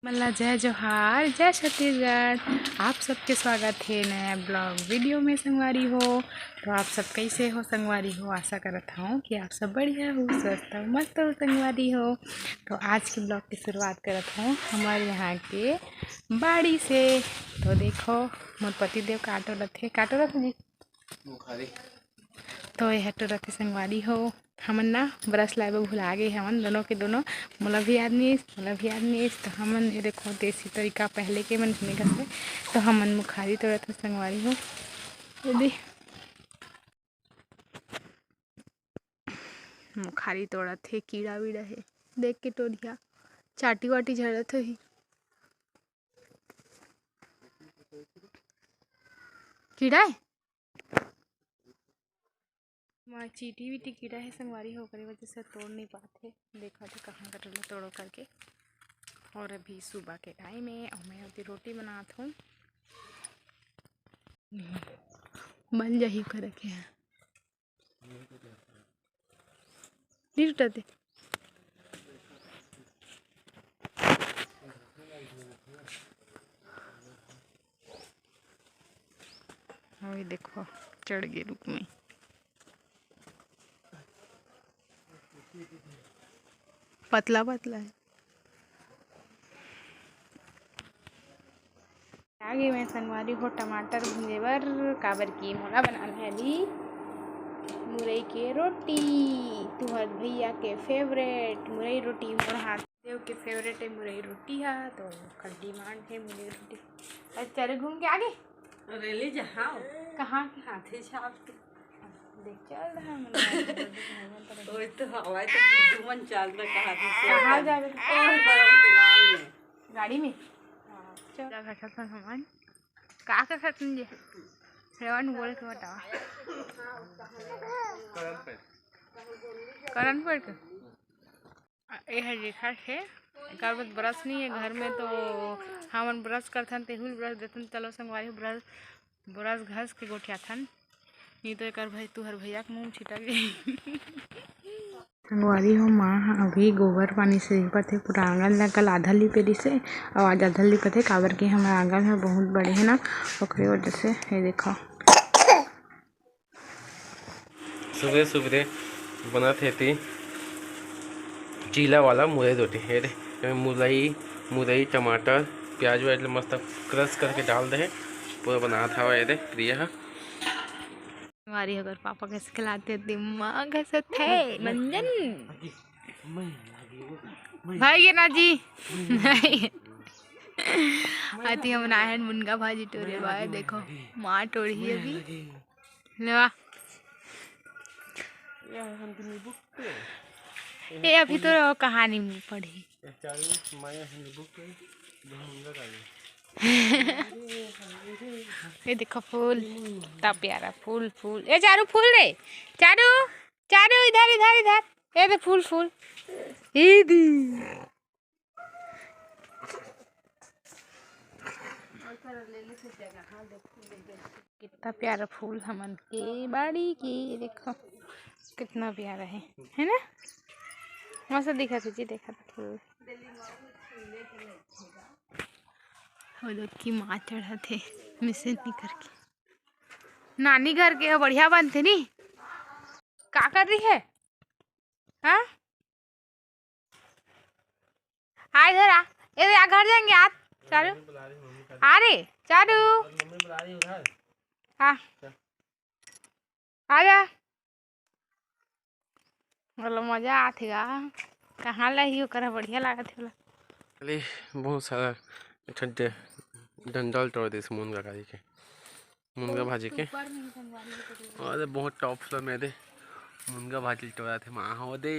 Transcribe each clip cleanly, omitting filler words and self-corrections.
मल्ला जय जोहार जय छत्तीसगढ़। आप सबके स्वागत है नया ब्लॉग वीडियो में संगवारी हो। तो आप सब कैसे हो संगवारी हो? आशा करता हूँ कि आप सब बढ़िया हो, स्वस्थ हो, मस्त हो संगवारी हो। तो आज के ब्लॉग की शुरुआत करता हूँ हमारे यहाँ के बाड़ी से। तो देखो मोर पति देव काटो रथ जी। तो यह तो रथे संगवारी हो। हमन ना ब्रश लाए बर भुला गए हमन दोनों के दोनों। मोला भी आदमी तो हमन ये देखो देसी तरीका पहले के मन नहीं घसे। तो हमन मुखारी तोड़त संगवारी हो। यदि मुखारी तोड़त है कीड़ा वीड़ा है देख के टोरिया चाटी वाटी झड़त ही। कीड़ा है चीटी वीटी कीड़ा है संगवारी हो करे वजह से तोड़ नहीं पाते। देखो तो कहाँ कटोला तोड़ो करके। और अभी सुबह के टाइम है और मैं अभी रोटी बनाता हूँ। बन जाही करे के है नहीं टूटते। अभी देखो चढ़ गए रुक में। पतला पतला है। आगे मैं संगवारी हो टमाटर भूंजे बर काबर की मोला बनाना है अभी मुरई के रोटी। तुहर भैया के फेवरेट मुरई रोटी मोर हाथ देव के फेवरेट है मुरई रोटी है। तो कल डिमांड है मुरई रोटी। अरे घूम के आगे रेली जहाँ कहाँ हाथी छाप देख चल रहा है ओए तो हवाई तो दुमन चल रहा कहाँ से कहाँ जा रहे और बरम के लाल में गाड़ी में चल घटा था सामान का समझे रेवन बोले के बतावा करन पर ये है रेखा है। एक ब्रश नहीं है घर में तो हमन ब्रश करथन तेहुल ब्रश देथन। चलो संगवारी ब्रश घस के गोठिया थन नहीं तो एक भाई तुहर भैया के मुँह छिटा गई। संगवारी हो माँ अभी गोबर पानी से लिपत है पूरा आंगन ला। कल आधा लिपे दिसे और आज आधा लिपत है काबर के हमारा आंगन है बहुत बड़े है ना ओकरे वजह से। ये देखो सुबह सुबह बनत है चीला वाला मुरई रोटी है रे। मुरई टमाटर प्याज व्याज मस्त क्रश करके डाल दे पूरा बना था ये प्रिय। हमारी अगर पापा कैसे खिलाते दिमाग ऐसे थे मंजन भाई ये ना जी नहीं आती हम बनाए हैं मुनगा भाजी टोरे भाई देखो माँ टोरी है अभी लेवा ये अभी तो कहानी में पढ़ी। ये देखो फूल कितना प्यारा फूल फूल। ये चारू फूल रे चारू चारू इधर इधर इधर ये दे फूल फूल ईदी कितना प्यारा फूल हमन के बाड़ी की देखो कितना प्यारा है ना मस्त दिखा तुझे देखा था फूल वो लोग की माँ चढ़ा थे मिशन नहीं करके नानी घर के बढ़िया बनते नी का कर रही है हाँ आ इधर आ इधर आ घर जाएंगे आप चारू आ रे चारू हाँ आ जा बोलो मजा आतेगा कहाँ लही ओकरा बढ़िया लागत है अरे बहुत सारा डंडल तोड़ दे मुनगा खाई के मुनगा भाजी के और बहुत टॉप फ्लोर में दे मुनगा भाजी तोड़ा थे माँ हो दे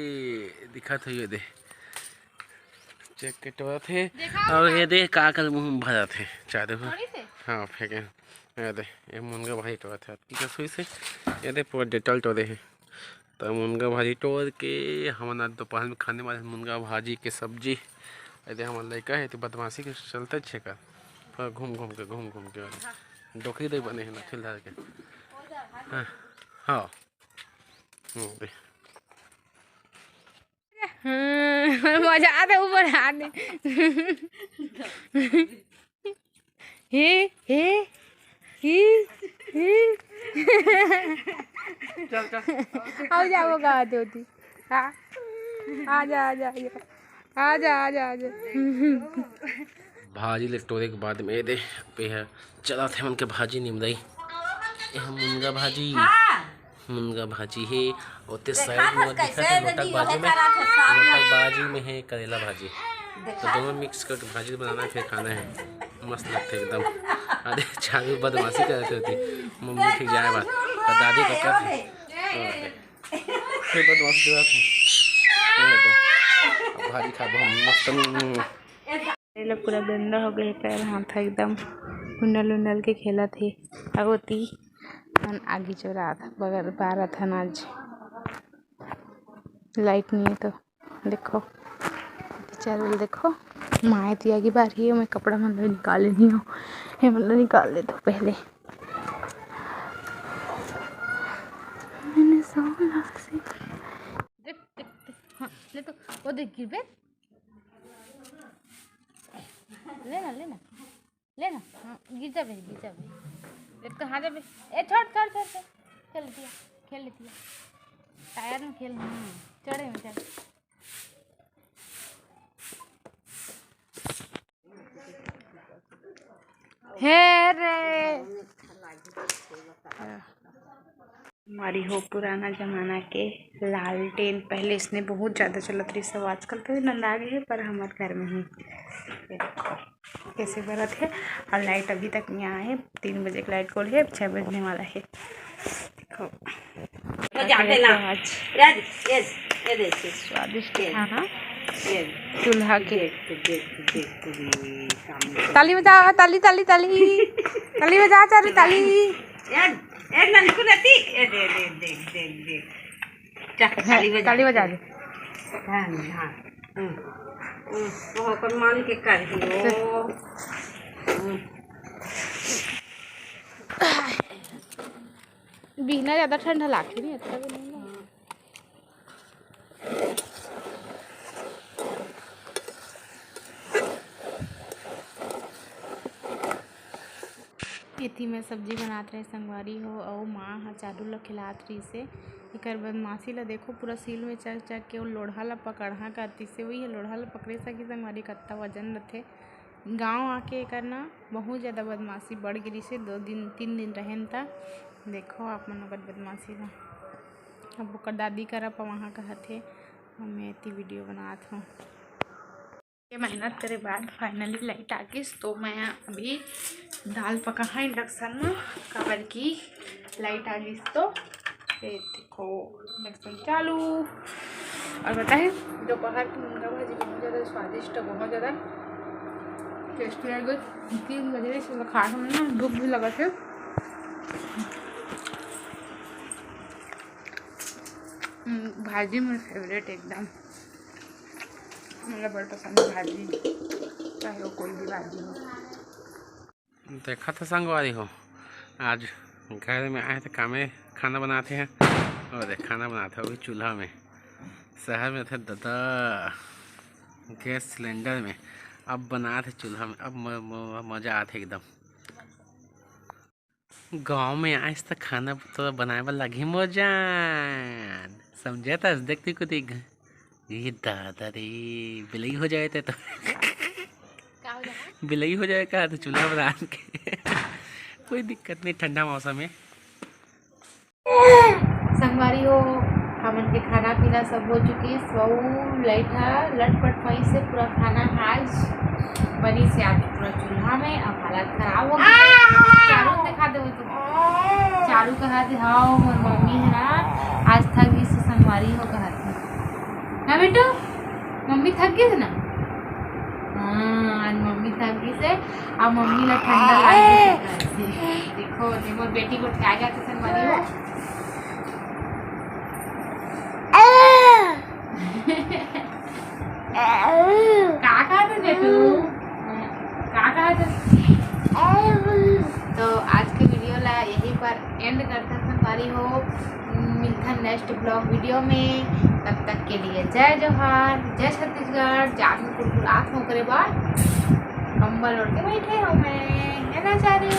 दिखत हुई दे चेक के तोड़ा थे और ये दे का कल मुँह भरा थे चारे हाँ फेंके ये दे ये मुनगा भाजी तोड़ा थे आपकी कसुई से ये दे पूरा डेटल तोड़े हैं। तो मुनगा भाजी तोड़ के हम आज दोपहर में खाने वाले मुनगा भाजी के सब्जी। यदि हमारे लड़का है तो बदमाशी के चलते छे का पर घूम घूम के डोकरी दे बने हैं ना फिलहाल के हाँ हाँ मजा आता ऊपर आने। हे हे हे हे आओ जाओ गाते होती। हाँ आजा आजा आजा आजा आजा आजा। भाजी लिटोरे के बाद में दे पे है चला थे मन के भाजी निमदाई मुनगा भाजी है और ते साइड में दिखा है लोटक बाजी में है करेला भाजी, तो दोनों मिक्स करके भाजी बनाना है फिर खाना है। मस्त लगता है एकदम। अरे चालू बदमाशी करते होती मम्मी ठीक जाए बात तो दादी को क्या फिर बदमाशी भाजी खा बहुत मस्त। करेला पूरा गंदा हो गया पैर हाथ एकदम उंडल उंडल के खेला थे अगोती आगे चोरा था बगल बारह था आज लाइट नहीं है तो देखो चल देखो माए थी आगे बारी है मैं कपड़ा मतलब निकाल नहीं हूँ ये मतलब निकाल ले तो पहले मैंने सोना से देख हाँ ले तो वो देख गिर बे लेना लेना लेना हाँ गिर जाबे देख कहाँ जाबे ए छोड़ छोड़ छोड़ चल लेती है खेल लेती है टायर में खेल चढ़े में चढ़ हे रे हमारी हो पुराना जमाना के लालटेन पहले इसने बहुत ज़्यादा चलत रही सब आजकल तो नंदा गए है पर हमारे घर में ही कैसे बरत है और लाइट अभी तक नहीं आया है 3 बजे की लाइट खोली है 6 बजने वाला है। देखो स्वादिष्ट खाना चूल्हा के ताली बजा ताली ताली ताली ताली बजा चारू ताली ताली बजा दे मान के कर बिना ज़्यादा ठंडा लागती नहीं अच्छा भी नहीं इतनी में सब्जी बनाते रहे संगवारी हो और माँ हाँ चारू ला खिलात रही से एक बदमाशी ला देखो पूरा सील में चक चक के वो लोढ़ा ला पकड़ा करती से वही है लोढ़ा ला पकड़े सकी संगवारी कत्ता वजन रथे गांव आके करना बहुत ज़्यादा बदमाशी बढ़ गई से 2 दिन 3 दिन रहन था देखो आप मन ओकर बदमाशी ला अब ओकर दादी करप वहाँ कहते मैं इतनी वीडियो बनात हूँ। ये मेहनत करे बाद फाइनली लाइट आ गई तो मैं अभी दाल पका है इंडक्शन में काबर की लाइट आ गई तो देखो इंडक्शन चालू। और बताए दोपहर की मुनगा भाजी बहुत ज़्यादा स्वादिष्ट बहुत ज़्यादा टेस्टी है। 3 बजे से खा हमें ना भूख भी लगा थे। भाजी मेरा फेवरेट एकदम मेरा बड़ा पसंद है भाजी चाहे वो कोई भी भाजी हो। देखा था संगवारी हो आज घर में आए थे कामे खाना बनाते हैं और खाना बनाते हैं वो भी चूल्हा में। शहर में थे दादा गैस सिलेंडर में अब बना थे चूल्हा में अब मज़ा आते एकदम। गांव में आए तो खाना तो बनाए वाला लगी मजान समझे था देखती को देख ये दादा रे बिलई हो जाए थे तो बिलई हो जाए का तो चूल्हा बना के कोई दिक्कत नहीं ठंडा मौसम में। संगवारी हो हमन के खाना पीना सब हो चुकी सौ लाइटा लटपट वहीं से पूरा खाना आज बनी से आके पूरा चूल्हा में अब हालत खराब हो गई। चारू दिखा दे तुम चारू कहा थे हाँ मोर मम्मी है ना आज थक गई से संगवारी हो कहा थे हाँ बेटू मम्मी थक गई थी ना हाँ आज मम्मी थक गई से अब मम्मी ला ठंडा लग गई। देखो देखो बेटी को उठा गया था संगवारी हो क्या कहा था बेटू क्या कहा था। तो आज के वीडियो ला यही पर एंड करता संगवारी हो। मिलता नेक्स्ट ब्लॉग वीडियो में, तब तक के लिए जय जोहार, जय छत्तीसगढ़। जान में कुल आँख हो करे बाद कंबल ओढ़ के बैठे हो मैं, है ना चारू?